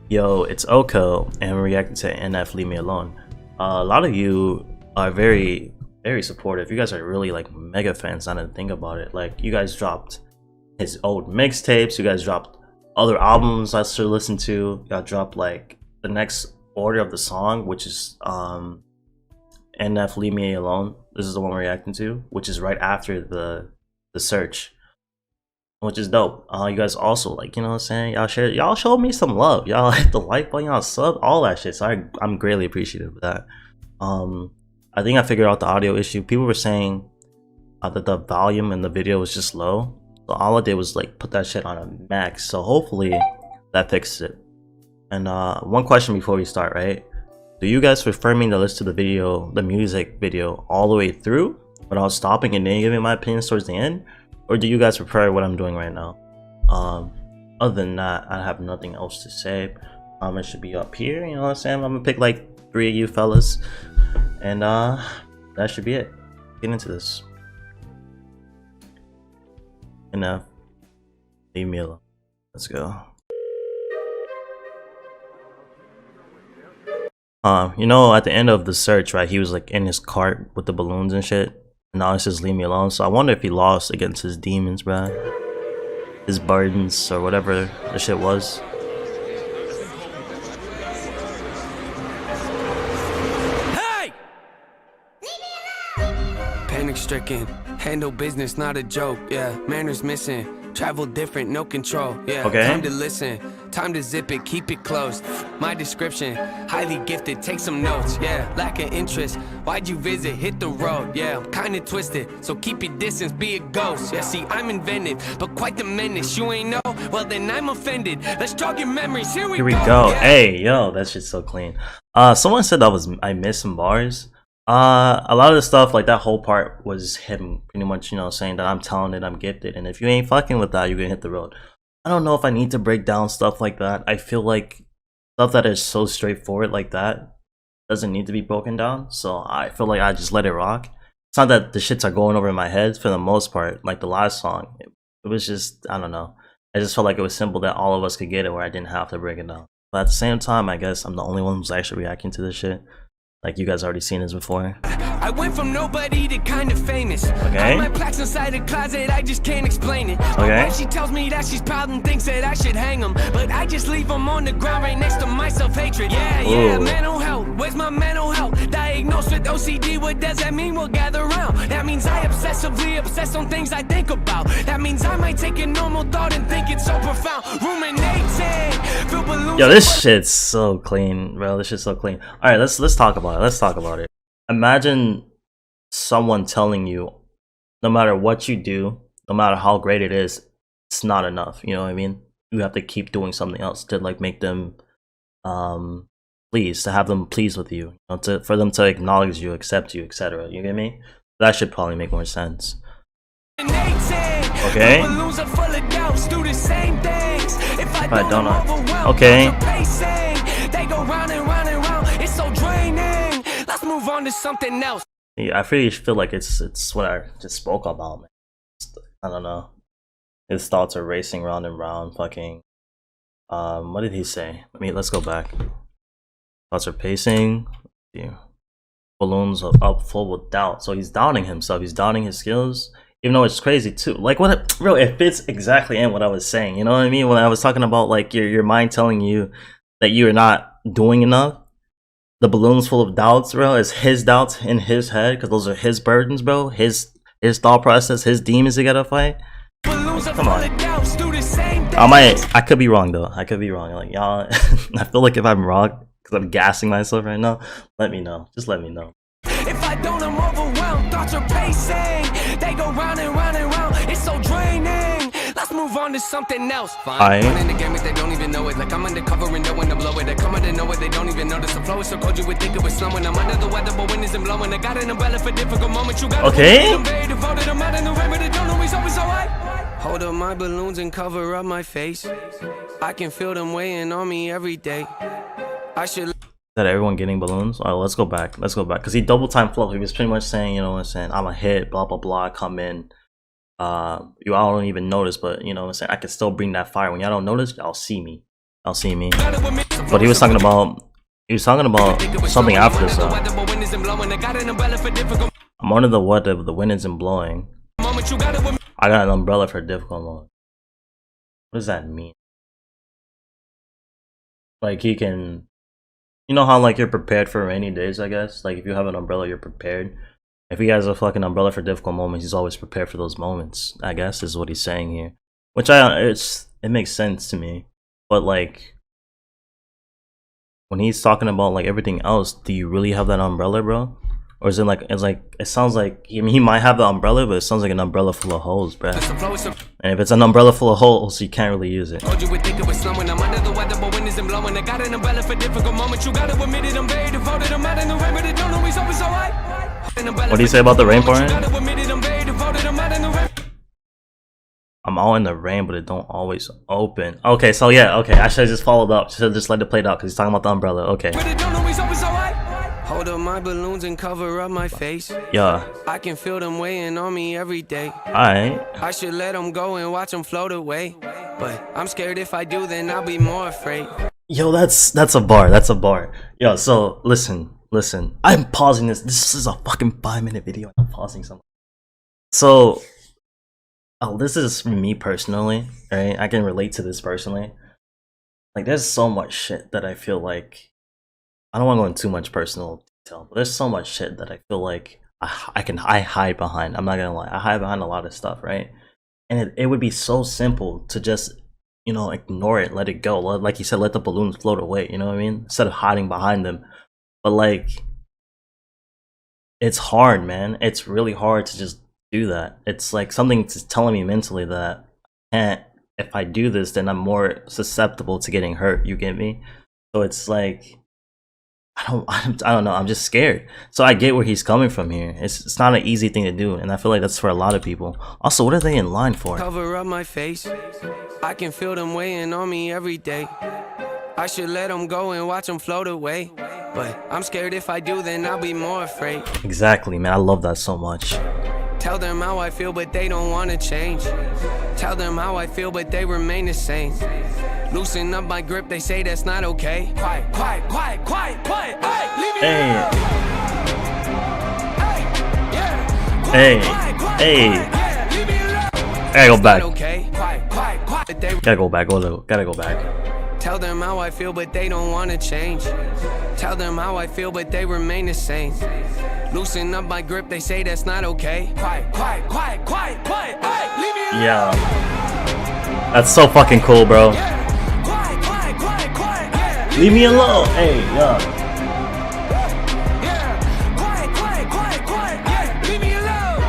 Yo, it's Oko, and we're reacting to NF Leave Me Alone. A lot of you are very supportive. You guys are really like mega fans. I didn't think about it. Like, you guys dropped his old mixtapes, you guys dropped other albums I should listen to. Y'all dropped like the next order of the song, which is NF Leave Me Alone. This is the one we're reacting to, which is right after the search, which is dope. You guys also, like, you know what I'm saying, y'all showed me some love. Y'all hit the like button, y'all sub, all that shit. So I'm greatly appreciative of that. I think I figured out the audio issue. People were saying that the volume in the video was just low, so all I did was like put that shit on a max. So hopefully that fixes it. And one question before we start, right? Do you guys prefer me to listen to the video, the music video, all the way through without stopping and then giving my opinions towards the end? Or do you guys prefer what I'm doing right now? Other than that, I have nothing else to say. It should be up here, you know what I'm saying? I'm gonna pick like 3 of you fellas, and that should be it. Get into this. Enough. Leave me alone. Let's go. You know, at the end of the search, right, he was like in his cart with the balloons and shit. And now it says leave me alone. So I wonder if he lost against his demons, bruh. His burdens or whatever the shit was. Hey! Panic stricken, handle business, not a joke. Yeah, manners missing, travel different, no control. Yeah, okay. Time to listen, time to zip it, keep it closed. My description, highly gifted, take some notes. Yeah, lack of interest, why'd you visit? Hit the road. Yeah, I'm kinda twisted, so keep your distance, be a ghost. Yeah, see, I'm inventive, but quite the menace. You ain't know? Well, then I'm offended. Let's jog your memories. Here we go. Yeah. Hey, yo, that shit's so clean. Someone said I missed some bars. A lot of the stuff, like that whole part, was him pretty much, you know, saying that I'm talented, I'm gifted, and if you ain't fucking with that, you're gonna hit the road. I don't know if I need to break down stuff like that. I feel like stuff that is so straightforward like that doesn't need to be broken down, so I feel like I just let it rock. It's not that the shits are going over in my head for the most part. Like the last song, it was just, I don't know. I just felt like it was simple that all of us could get it where I didn't have to break it down. But at the same time, I guess I'm the only one who's actually reacting to this shit. Like, you guys already seen this before. I went from nobody to kind of famous. Okay. My plaques inside a closet, I just can't explain it. Okay. She tells me that she's proud and thinks that I should hang them, but I just leave them on the ground right next to my self-hatred. Yeah, mental health. Where's my mental health? Diagnosed with OCD, what does that mean? We'll gather around. That means I obsessively obsess on things I think about. That means I might take a normal thought and think it's so profound. Ruminating, feel balloons. Yo, this shit's so clean, bro. This shit's so clean. All right, let's talk about it. Let's talk about it. Imagine someone telling you, no matter what you do, no matter how great it is, it's not enough. You know what I mean? You have to keep doing something else to like make them pleased, to have them pleased with you, for them to acknowledge you, accept you, etc. You get me? That should probably make more sense. Okay. If I don't know. Okay. They go round and round and round. It's so draining. Let's move on to something else. Yeah, I really feel like it's what I just spoke about, man. I don't know. His thoughts are racing round and round. Fucking. What did he say? Let's go back. Thoughts are pacing. Yeah. Balloons are up full with doubt. So he's doubting himself. He's doubting his skills. Even though it's crazy too. Like, what, bro, it fits exactly in what I was saying. You know what I mean? When I was talking about like your mind telling you that you are not doing enough. The balloons full of doubts, bro, is his doubts in his head, because those are his burdens, bro. His thought process, his demons he gotta fight. Come on. I could be wrong though. I could be wrong. Like, y'all, I feel like if I'm wrong, because I'm gassing myself right now, let me know. Just let me know. If I don't, I'm overwhelmed. Thoughts are pacing. They go round and round and round. It's so draining. Let's move on to something else. Fine. In the game if they don't even know it. Like I'm undercover and knowing to blow it. They come out and know it. They don't even notice the flow is so cold you would think it was snowing. I'm under the weather, but wind isn't blowing. I got an umbrella for difficult moments. You got okay. I'm very devoted. I'm out in the rain, but they don't always alright. Hold up my balloons and cover up my face. I can feel them weighing on me every day. I should. That everyone getting balloons? Alright, let's go back. Because he double time flow. He was pretty much saying, you know what I'm saying, I'm a hit, blah blah blah, come in. You all don't even notice, but you know what I'm saying, I can still bring that fire. When y'all don't notice, y'all see me. I'll see me. But he was talking about something after this though. I'm under the weather, but the wind isn't blowing. I got an umbrella for difficult moment. What does that mean? Like he can, you know how like you're prepared for rainy days, I guess? Like if you have an umbrella, you're prepared. If he has a fucking umbrella for difficult moments, he's always prepared for those moments, I guess is what he's saying here. Which it makes sense to me. But like when he's talking about like everything else, do you really have that umbrella, bro? Or is it like it sounds like he might have the umbrella, but it sounds like an umbrella full of holes, bro. And if it's an umbrella full of holes, you can't really use it. What do you say about the rain pouring? I'm all in the rain, but it don't always open. Okay, so yeah, okay. I should have just followed up. Should have just let it play out because he's talking about the umbrella. Okay. Hold up my balloons and cover up my face. Yeah. I can feel them weighing on me every day. Alright. I should let them go and watch them float away. But I'm scared if I do, then I'll be more afraid. Yo, that's a bar. That's a bar. Yo, so listen. I'm pausing this. This is a fucking 5-minute video. I'm pausing something. So, this is for me personally, right? I can relate to this personally. Like, there's so much shit that I feel like I don't want to go into too much personal detail, but there's so much shit that I feel like I hide behind. I'm not gonna lie, I hide behind a lot of stuff, right? And it would be so simple to just, you know, ignore it, let it go. Like you said, let the balloons float away. You know what I mean? Instead of hiding behind them. But like, it's hard, man. It's really hard to just do that. It's like something just telling me mentally that if I do this, then I'm more susceptible to getting hurt. You get me? So it's like, I don't know. I'm just scared. So I get where he's coming from here. It's not an easy thing to do, and I feel like that's for a lot of people. Also, what are they in line for? Cover up my face. I can feel them weighing on me every day. I should let them go and watch them float away. But I'm scared if I do, then I'll be more afraid. Exactly, man. I love that so much. Tell them how I feel, but they don't want to change. Tell them how I feel, but they remain the same. Loosen up my grip, they say that's not okay. Quiet, quiet, quiet, quiet, quiet. Hey, leave me alone. Hey, gotta go back. Gotta go back. Gotta go back. Tell them how I feel, but they don't want to change. Tell them how I feel, but they remain the same. Loosen up my grip, they say that's not okay. Quiet, quiet, quiet, quiet, quiet. Hey, leave me alone. Yeah. That's so fucking cool, bro. Leave me alone. Hey, yeah. Leave me alone.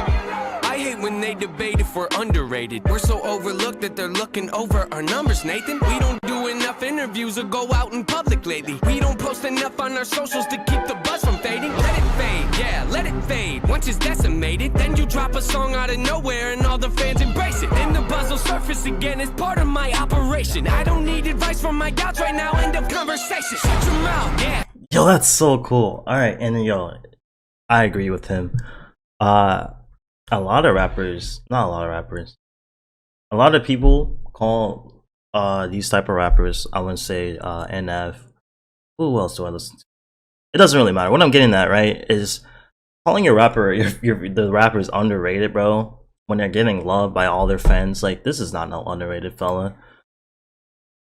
I hate when they debate if we're underrated. We're so overlooked that they're looking over our numbers, Nathan. We don't do enough interviews or go out in public lately. We don't post enough on our socials to keep the buzz from fading. Let it fade, yeah, let it fade. Once it's decimated, then you drop a song out of nowhere and all the fans embrace it. Then the buzz will surface again as part of my operation. I don't need advice from my gals right now, end of conversation. Shut your mouth, yeah. Yo, that's so cool. Alright, and yo, I agree with him. A lot of people call these type of rappers, I wouldn't say NF. Who else do I listen to? It doesn't really matter. What I'm getting at, right, is calling your rapper the rapper is underrated, bro. When they're getting loved by all their fans, like, this is not no underrated fella.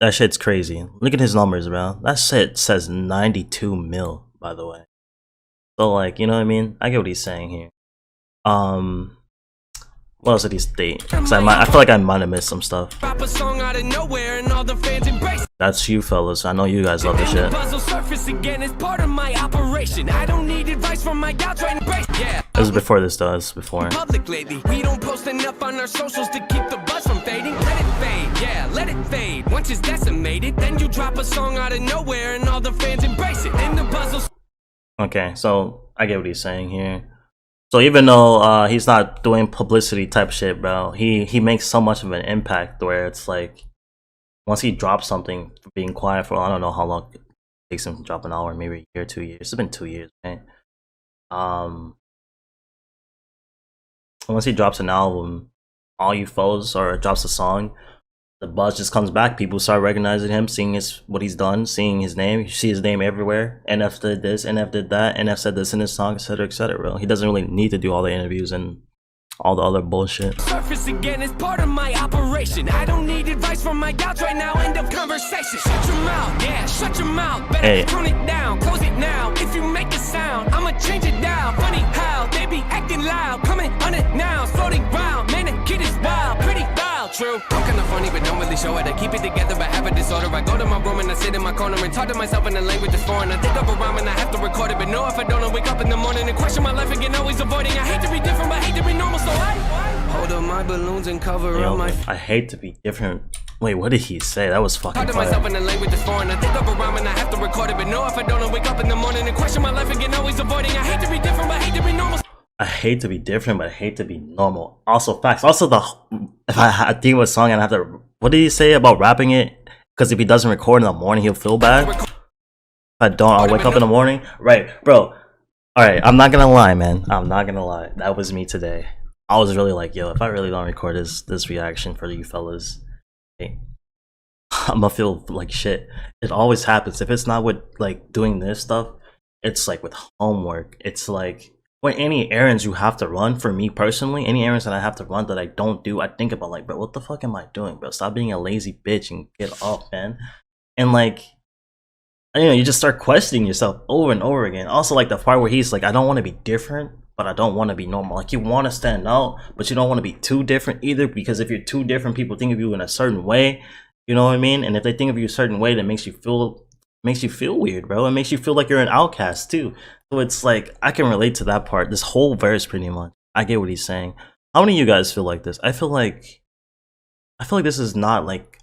That shit's crazy. Look at his numbers, bro. That shit says 92 mil, by the way. So like, you know what I mean? I get what he's saying here. What else did he state? Cause I feel like I might have missed some stuff. That's you fellas. I know you guys love this shit. This is before this does. Before. We don't post enough on our socials to keep the buzz from fading. Let it fade, yeah, let it fade. Once it's decimated, then you drop a song out of nowhere and all the fans embrace it. Then the buzz will... Okay, so I get what he's saying here. So even though he's not doing publicity type shit, bro, he makes so much of an impact where it's like, once he drops something, being quiet for, I don't know how long it takes him to drop an hour, maybe a year, 2 years. It's been 2 years, right? Once he drops an album, all you foes, or drops a song, the buzz just comes back. People start recognizing him, seeing what he's done, seeing his name. You see his name everywhere. NF did this, NF did that, NF said this in his song, etc., etc. Bro, he doesn't really need to do all the interviews and all the other bullshit. Surface again is part of my operation. I don't need advice from my doubts right now. End of conversation. Shut your mouth, yeah, shut your mouth. Better tone it down, close it now. If you make a sound, I'ma change it down. Funny how they be acting loud, coming on it now, floating round. Man, the kid is wild, pretty wild, true. I'm kinda funny, but don't really show it. I keep it together, but have a disorder. I go to my room and I sit in my corner and talk to myself in a language that's foreign. I think of a rhyme and I have to record it, but no, if I don't, I wake up in the morning and question my life again, always avoiding. I hate to be different, but hate to be normal. So hold up my balloons and cover up my. I hate to be different. Wait, what did he say? That was fucking fire. Myself in a language that's foreign. I think of a rhyme and I have to record it, but no, if I don't, I wake up in the morning and question my life again, always avoiding. I hate to be different, but hate to be normal. I hate to be different, but I hate to be normal. Also, facts. Also, if I think of a song and I have to, what did he say about rapping it? Because if he doesn't record in the morning, he'll feel bad. If I don't, I'll wake up in the morning. Right, bro. All right, I'm not gonna lie, man. I'm not gonna lie. That was me today. I was really like, yo, if I really don't record this reaction for you fellas, hey, I'm gonna feel like shit. It always happens. If it's not with like doing this stuff, it's like with homework. It's like when any errands you have to run, for me personally, any errands that I have to run that I don't do, I think about like, bro, what the fuck am I doing, bro? Stop being a lazy bitch and get off, man. And like, you know, you just start questioning yourself over and over again. Also, like the part where he's like, I don't want to be different, but I don't want to be normal. Like, you want to stand out, but you don't want to be too different either, because if you're too different, people think of you in a certain way. You know what I mean? And if they think of you a certain way, that makes you feel weird, bro. It makes you feel like you're an outcast too. So it's like, I can relate to that part. This whole verse, pretty much. I get what he's saying. How many of you guys feel like this? I feel like this is not like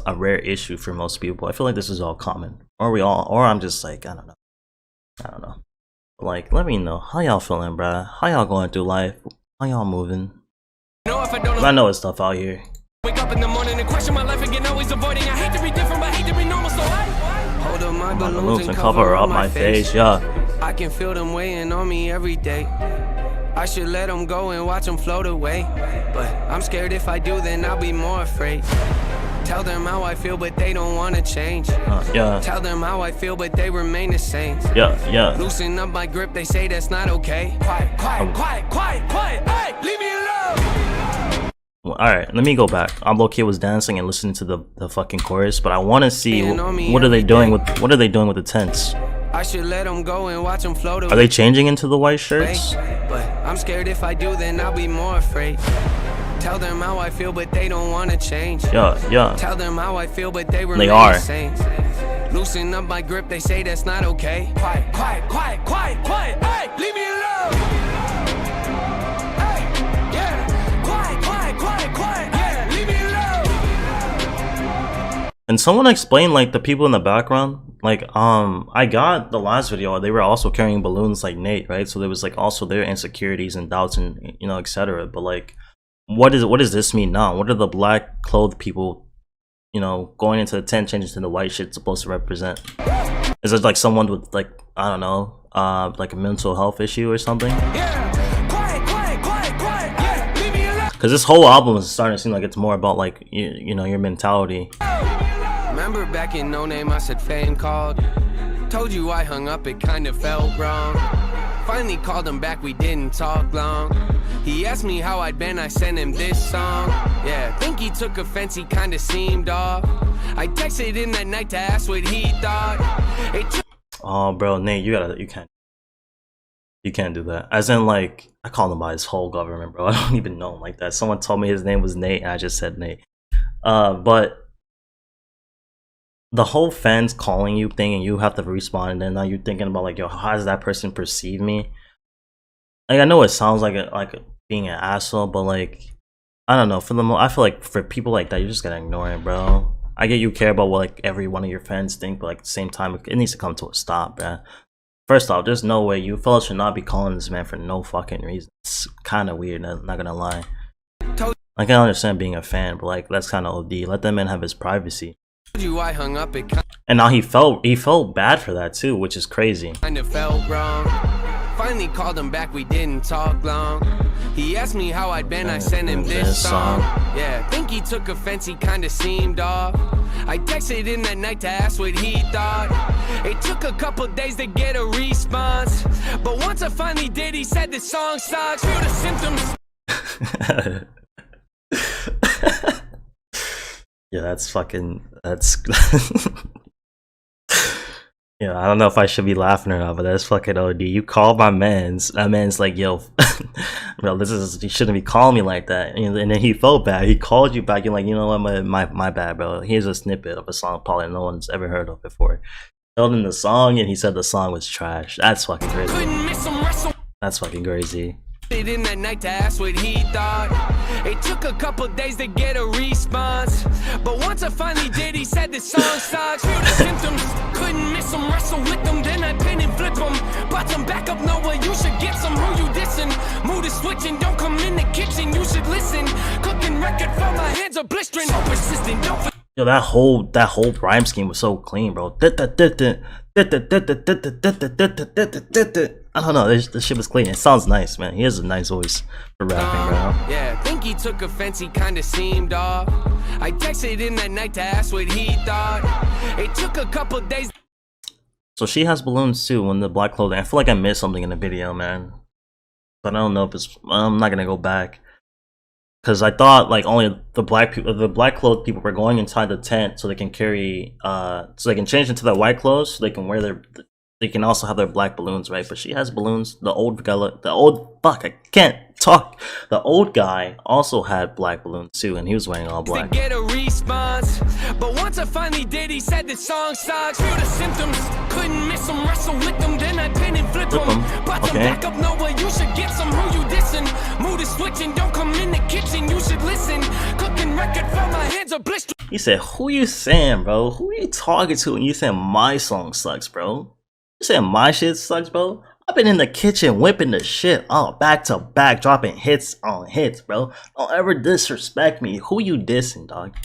a rare issue for most people. I feel like this is all common, or I'm just like, I don't know. Like, let me know how y'all feeling, bruh. How y'all going through life? How y'all moving? I know it's tough out here. Wake up in the morning and question my life again, always avoiding. I hate to be different, but hate to be normal. So hold up my balloons and cover up my face. Yeah. I can feel them weighing on me every day. I should let them go and watch them float away, but I'm scared if I do, then I'll be more afraid. Tell them how I feel, but they don't want to change. Yeah. Tell them how I feel, but they remain the same. Yeah. Loosen up my grip, they say that's not okay. Quiet. Hey, leave me alone. Well, alright, let me go back. I'm low-key was dancing and listening to the fucking chorus, but I want to see what are they doing with the tents. I should let them go and watch them float away. Are they changing into the white shirts? But I'm scared if I do, then I'll be more afraid. Tell them how I feel, but they don't want to change. Yeah. Tell them how I feel, but they remain the same. Loosen up my grip, they say that's not okay. Quiet. Hey, leave me alone. Hey, yeah. Quiet. Yeah, leave me alone. And someone explain like the people in the background. Like, I got the last video, they were also carrying balloons like Nate, right? So there was like also their insecurities and doubts and, you know, etc. But like, what does this mean now? What are the black clothed people, you know, going into the tent changing to the white shit supposed to represent? Is it like someone with like, I don't know, like a mental health issue or something? Yeah. Quiet. Yeah, leave me alone. Because this whole album is starting to seem like it's more about like, you know, your mentality. Remember back in No Name I said fame called. Told you I hung up, it kinda felt wrong. Finally called him back, we didn't talk long. He asked me how I'd been, I sent him this song. Yeah, think he took offense, he kinda seemed off. I texted him that night to ask what he thought. Oh bro, Nate, you can't do that. As in like, I call him by his whole government, bro. I don't even know him like that. Someone told me his name was Nate and I just said Nate. But the whole fans calling you thing and you have to respond, and then now you're thinking about like, yo, how does that person perceive me? Like, I know it sounds like being an asshole, but like, I don't know. I feel like for people like that, you just gotta ignore it, bro. I get you care about what like every one of your fans think, but like at the same time, it needs to come to a stop, bro. First off, there's no way you fellas should not be calling this man for no fucking reason. It's kind of weird, not gonna lie. I can understand being a fan, but like, that's kind of OD. Let that man have his privacy. I hung up, it and now he felt bad for that too, which is crazy. Kinda felt wrong. Finally called him back, we didn't talk long. He asked me how I'd been, I sent him this song. Yeah, think he took offense, he kinda seemed off. I texted him that night to ask what he thought. It took a couple days to get a response, but once I finally did, he said the song sucks. Feel the symptoms. Yeah, that's yeah, I don't know if I should be laughing or not, but that's fucking OD. You called my man's. That man's like, yo, bro, you shouldn't be calling me like that. And then he felt bad. He called you back. You're like, you know what, my bad, bro. Here's a snippet of a song probably no one's ever heard of before. Told him the song, and he said the song was trash. That's fucking crazy. That's fucking crazy. In that night to ask what he thought. It took a couple days to get a response, but once I finally did, he said the song sucks. Feel the symptoms, couldn't miss him, wrestle with them, then I pin and flip him. Brought some back up, nowhere, you should get some. Who you dissing? Mood is switching, don't come in the kitchen, you should listen. Cooking record for my hands are blistering. So persistent, don't. Yo, that whole rhyme scheme was so clean, bro. I don't know, this shit was clean. It sounds nice, man. He has a nice voice for rapping, bro. Yeah, think he took offense, he kinda seemed off. I texted him that night to ask what he thought. It took a couple days. So she has balloons too when the black clothing. I feel like I missed something in the video, man. But I don't know if it's. I'm not gonna go back. Because I thought like only the black clothed people were going inside the tent so they can carry, so they can change into their white clothes so they can wear they can also have their black balloons, right? But she has balloons. The old guy also had black balloons too, and he was wearing all black. Get a response, but once I finally did, he said the song sucks. Feel the symptoms, couldn't miss him, wrestle with them, then I pin and flip him. Brought some back up, nowhere, you should get some. Who you dissing? Mood is switching, don't come in the kitchen, you should listen. Cooking record for my hands are blistering. He said, "Who you saying, bro? Who you talking to?" And you saying my song sucks, bro. You saying my shit sucks, bro? I've been in the kitchen whipping the shit out back to back, dropping hits on hits, bro. Don't ever disrespect me. Who you dissing, dog?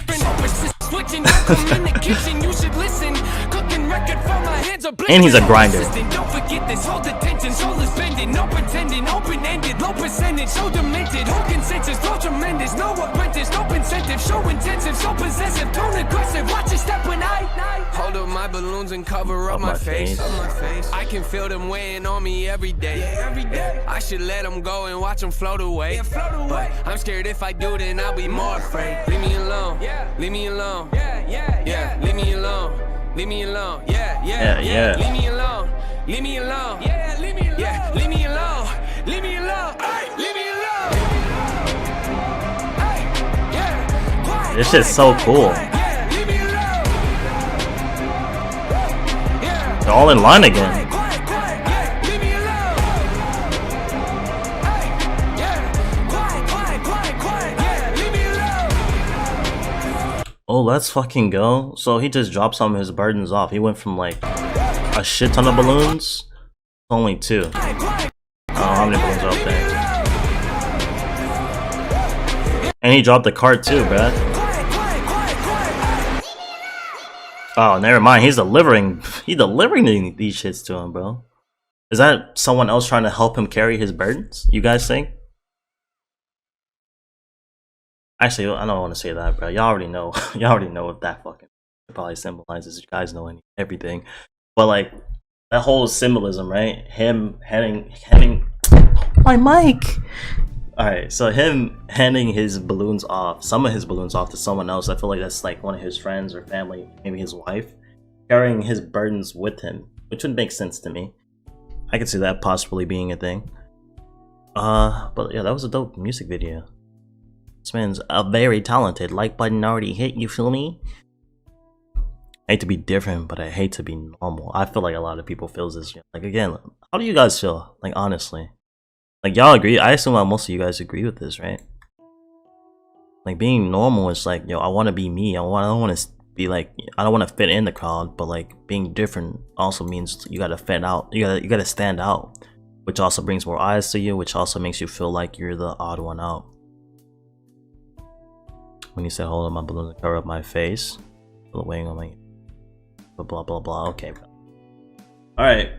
And he's a grinder. Don't forget this, hold attention, soul is bending, no pretending, open-ended, low percentage, so demented, whole consensus, flow tremendous, no apprentice, no incentive, show intensive, so possessive, tone aggressive, watch it step when I hold up my balloons and cover up my face. I can feel them weighing on me every day. I should let them go and watch them float away. But I'm scared if I do, then I'll be more afraid. Leave me alone, leave me alone, leave me alone. Leave me alone, yeah. Leave me alone, leave me alone, leave me alone, leave me alone, leave me alone, leave me alone. This shit's so cool. They're all in line again. Oh, let's fucking go. So he just dropped some of his burdens off. He went from like a shit ton of balloons to only 2. Oh, how many balloons are up there? And he dropped the cart too, bruh. Oh, never mind. He's delivering these shits to him, bro. Is that someone else trying to help him carry his burdens? You guys think? Actually, I don't want to say that, bro. Y'all already know. Y'all already know what that fucking probably symbolizes. You guys know everything. But like that whole symbolism, right? Him handing my mic. All right, so him handing his balloons off, some of his balloons off to someone else. I feel like that's like one of his friends or family, maybe his wife, carrying his burdens with him, which would make sense to me. I could see that possibly being a thing. But yeah, that was a dope music video. This man's very talented. Like button already hit, you feel me? I hate to be different, but I hate to be normal. I feel like a lot of people feel this. Like again, how do you guys feel? Like honestly, like y'all agree? I assume that most of you guys agree with this, right? Like being normal is like, yo, I want to be me. I don't want to be like, I don't want to fit in the crowd. But like being different also means you gotta fit out. You gotta stand out, which also brings more eyes to you, which also makes you feel like you're the odd one out. When you said hold on my balloon to cover up my face, weighing on my blah blah blah. Okay, bro. All right,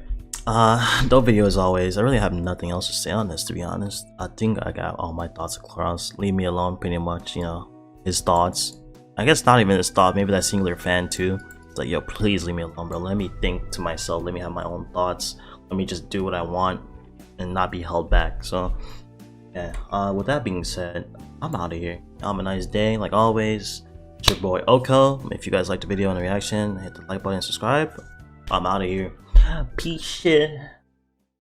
Dope video as always. I really have nothing else to say on this, to be honest. I think I got all my thoughts across. Leave me alone, pretty much, you know, his thoughts. I guess not even his thought, maybe that singular fan too. It's like, yo, please leave me alone, bro. Let me think to myself, let me have my own thoughts. Let me just do what I want and not be held back. So yeah, with that being said, I'm out of here. Have a nice day, like always. It's your boy Okhoh. If you guys liked the video and the reaction, hit the like button and subscribe. I'm out of here. Peace.